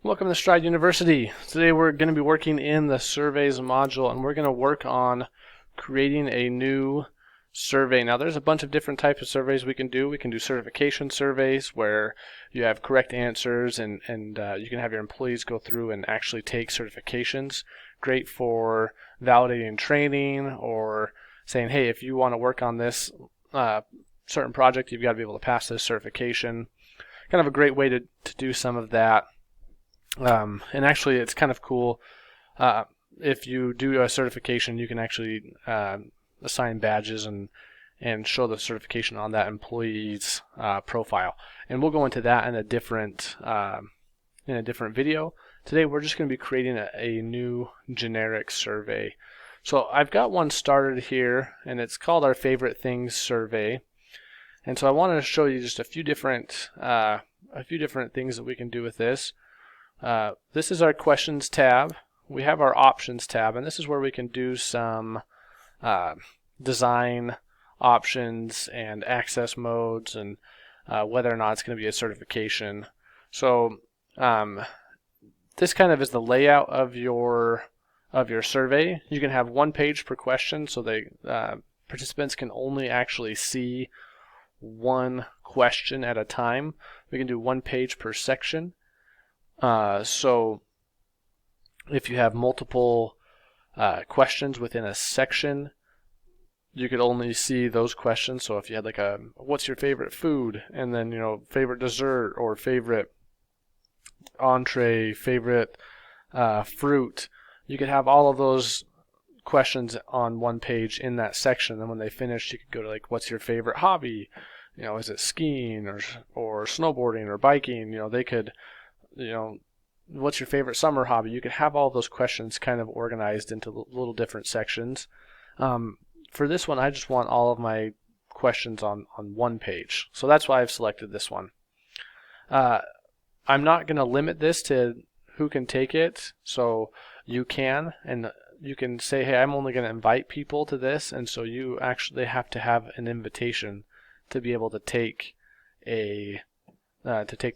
Welcome to Stride University. Today we're going to be working in the surveys module, and we're going to work on creating a new survey. Now there's a bunch of different types of surveys we can do. We can do certification surveys where you have correct answers and you can have your employees go through and actually take certifications. Great for validating training or saying, hey, if you want to work on this certain project, you've got to be able to pass this certification. Kind of a great way to do some of that. And actually, it's kind of cool. If you do a certification, you can actually assign badges and show the certification on that employee's profile. And we'll go into that in a different video. Today, we're just going to be creating a new generic survey. So I've got one started here, and it's called our Favorite Things Survey. And so I wanted to show you just a few different things that we can do with this. This is our questions tab. We have our options tab, and this is where we can do some design options and access modes and whether or not it's going to be a certification. So this kind of is the layout of your survey. You can have one page per question, so the participants can only actually see one question at a time. We can do one page per section. So if you have multiple questions within a section, you could only see those questions. So if you had like what's your favorite food, and then favorite dessert or favorite entree, favorite fruit, you could have all of those questions on one page in that section. Then when they finish, you could go to like, what's your favorite hobby? Is it skiing or snowboarding or biking? They could what's your favorite summer hobby? You could have all those questions kind of organized into little different sections. For this one, I just want all of my questions on one page. So that's why I've selected this one. I'm not going to limit this to who can take it. So you can, and you can say, hey, I'm only going to invite people to this. And so you actually have to have an invitation to be able to take the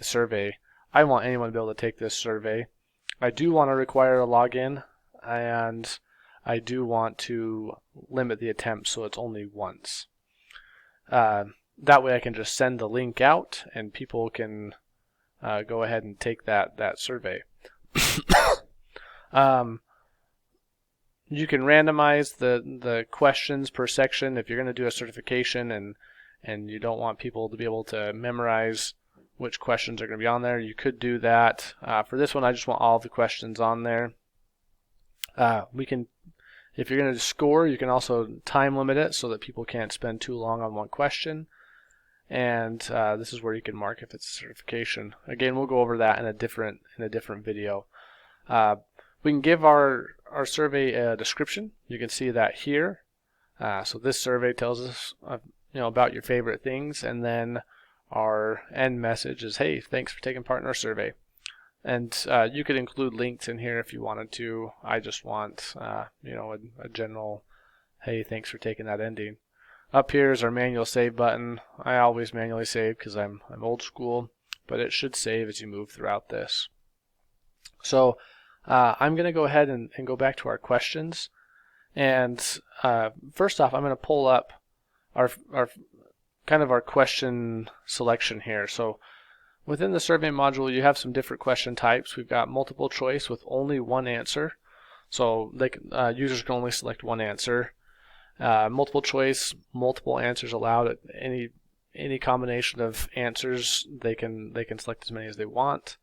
survey. I want anyone to be able to take this survey. I do want to require a login, and I do want to limit the attempts so it's only once. That way I can just send the link out and people can go ahead and take that survey. You can randomize the questions per section if you're going to do a certification and you don't want people to be able to memorize which questions are going to be on there. You could do that. For this one, I just want all of the questions on there. If you're going to score, you can also time limit it so that people can't spend too long on one question. And this is where you can mark if it's a certification. Again, we'll go over that in a different video. We can give our survey a description. You can see that here. So this survey tells us about your favorite things, and then our end message is, hey, thanks for taking part in our survey. And you could include links in here if you wanted to. I just want a general, hey, thanks for taking that ending. Up here is our manual save button. I always manually save because I'm old school, but it should save as you move throughout this. So I'm going to go ahead and go back to our questions. And first off, I'm going to pull up our question selection here. So within the survey module, you have some different question types. We've got multiple choice with only one answer. So users can only select one answer. Multiple choice, multiple answers allowed. At any combination of answers, they can select as many as they want.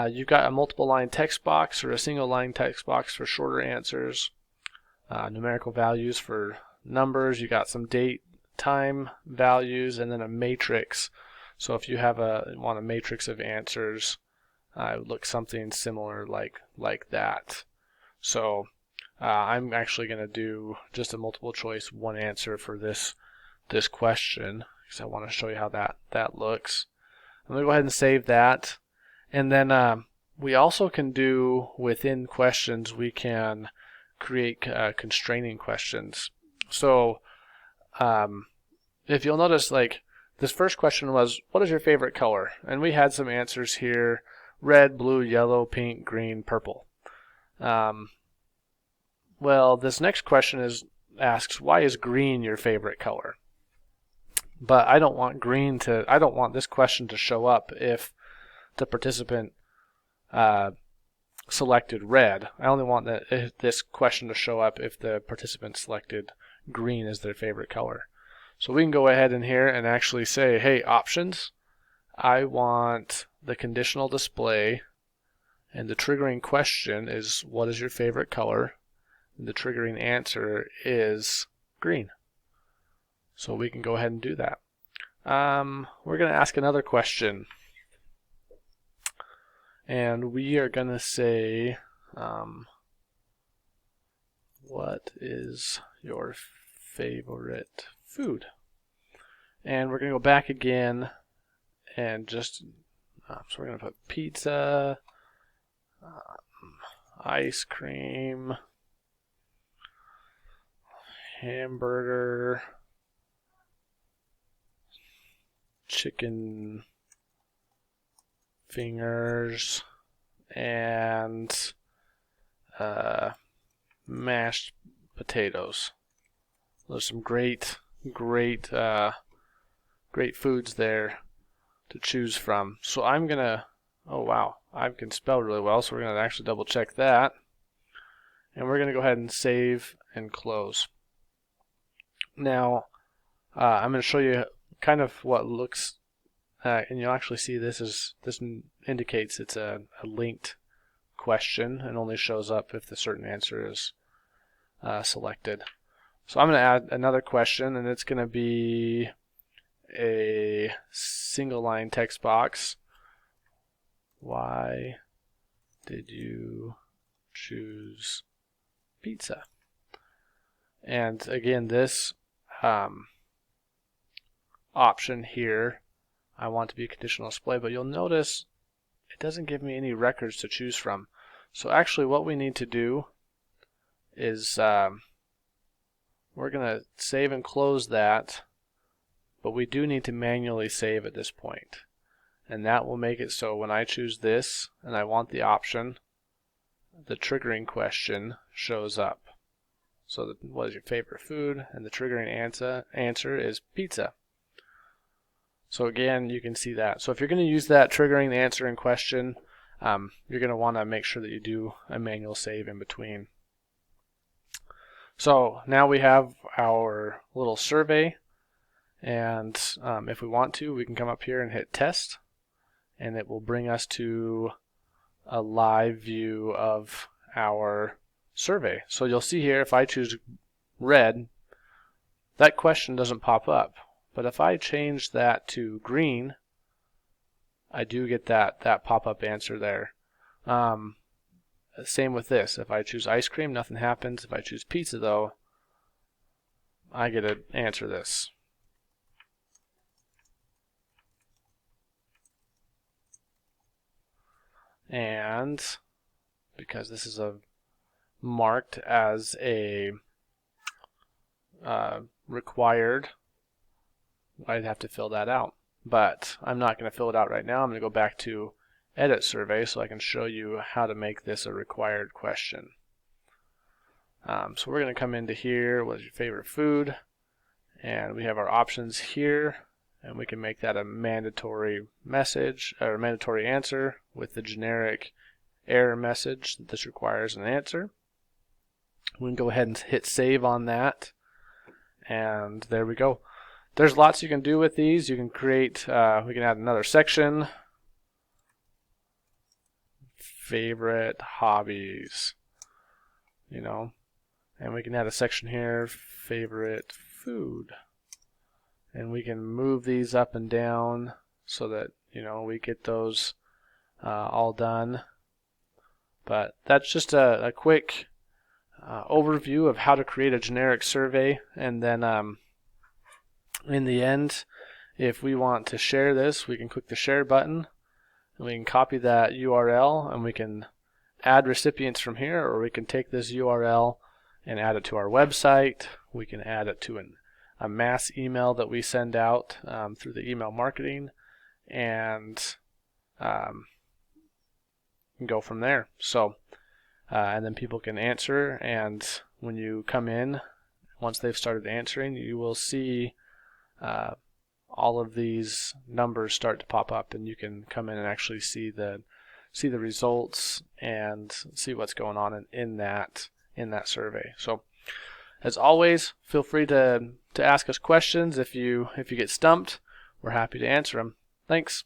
You've got a multiple line text box or a single line text box for shorter answers. Numerical values for numbers. You got some date, time values, and then a matrix. So if you want a matrix of answers, it would look something similar like that. So I'm actually going to do just a multiple choice one answer for this question because I want to show you how that looks. I'm going to go ahead and save that. And then we also can do within questions, we can create constraining questions. So if you'll notice, like this first question was, what is your favorite color? And we had some answers here. red, blue, yellow, pink, green, purple. Well, this next question asks, why is green your favorite color? But I don't want this question to show up if the participant selected red. I only want this question to show up if the participant selected green as their favorite color. So we can go ahead in here and actually say, hey, options, I want the conditional display, and the triggering question is, what is your favorite color? And the triggering answer is green. So we can go ahead and do that. We're going to ask another question. And we are going to say, what is your favorite food? And we're going to go back again and just, so we're going to put pizza, ice cream, hamburger, chicken fingers, and mashed potatoes. There's some great foods there to choose from. So I'm gonna, oh wow, I can spell really well, so we're gonna actually double check that. And we're gonna go ahead and save and close. Now, I'm gonna show you kind of what looks, and you'll actually see this indicates it's a linked question and only shows up if the certain answer is selected. So I'm going to add another question, and it's going to be a single line text box. Why did you choose pizza? And again, this option here, I want to be a conditional display, but you'll notice it doesn't give me any records to choose from. So actually what we need to do is we're going to save and close that, but we do need to manually save at this point. And that will make it so when I choose this and I want the option, the triggering question shows up. So what is your favorite food? And the triggering answer is pizza. So again, you can see that. So if you're going to use that triggering answer in question, you're going to want to make sure that you do a manual save in between. So now we have our little survey, and if we want to, we can come up here and hit test, and it will bring us to a live view of our survey. So you'll see here, if I choose red, that question doesn't pop up. But if I change that to green, I do get that pop-up answer there. Same with this. If I choose ice cream, nothing happens. If I choose pizza, though, I get to answer this. And because this is marked as a required, I'd have to fill that out. But I'm not going to fill it out right now. I'm going to go back to Edit Survey so I can show you how to make this a required question. So we're going to come into here, what is your favorite food? And we have our options here, and we can make that a mandatory message, or a mandatory answer with the generic error message that this requires an answer. We can go ahead and hit save on that, and there we go. There's lots you can do with these. You can create, we can add another section, favorite hobbies, and we can add a section here, favorite food, and we can move these up and down so that we get those all done. But that's just a quick overview of how to create a generic survey. And then in the end, if we want to share this, we can click the share button and we can copy that URL, and we can add recipients from here, or we can take this URL and add it to our website. We can add it to a mass email that we send out through the email marketing, and go from there. So, and then people can answer, and when you come in, once they've started answering, you will see all of these numbers start to pop up, and you can come in and actually see the results and see what's going on in that survey. So, as always, feel free to ask us questions. If you get stumped, we're happy to answer them. Thanks.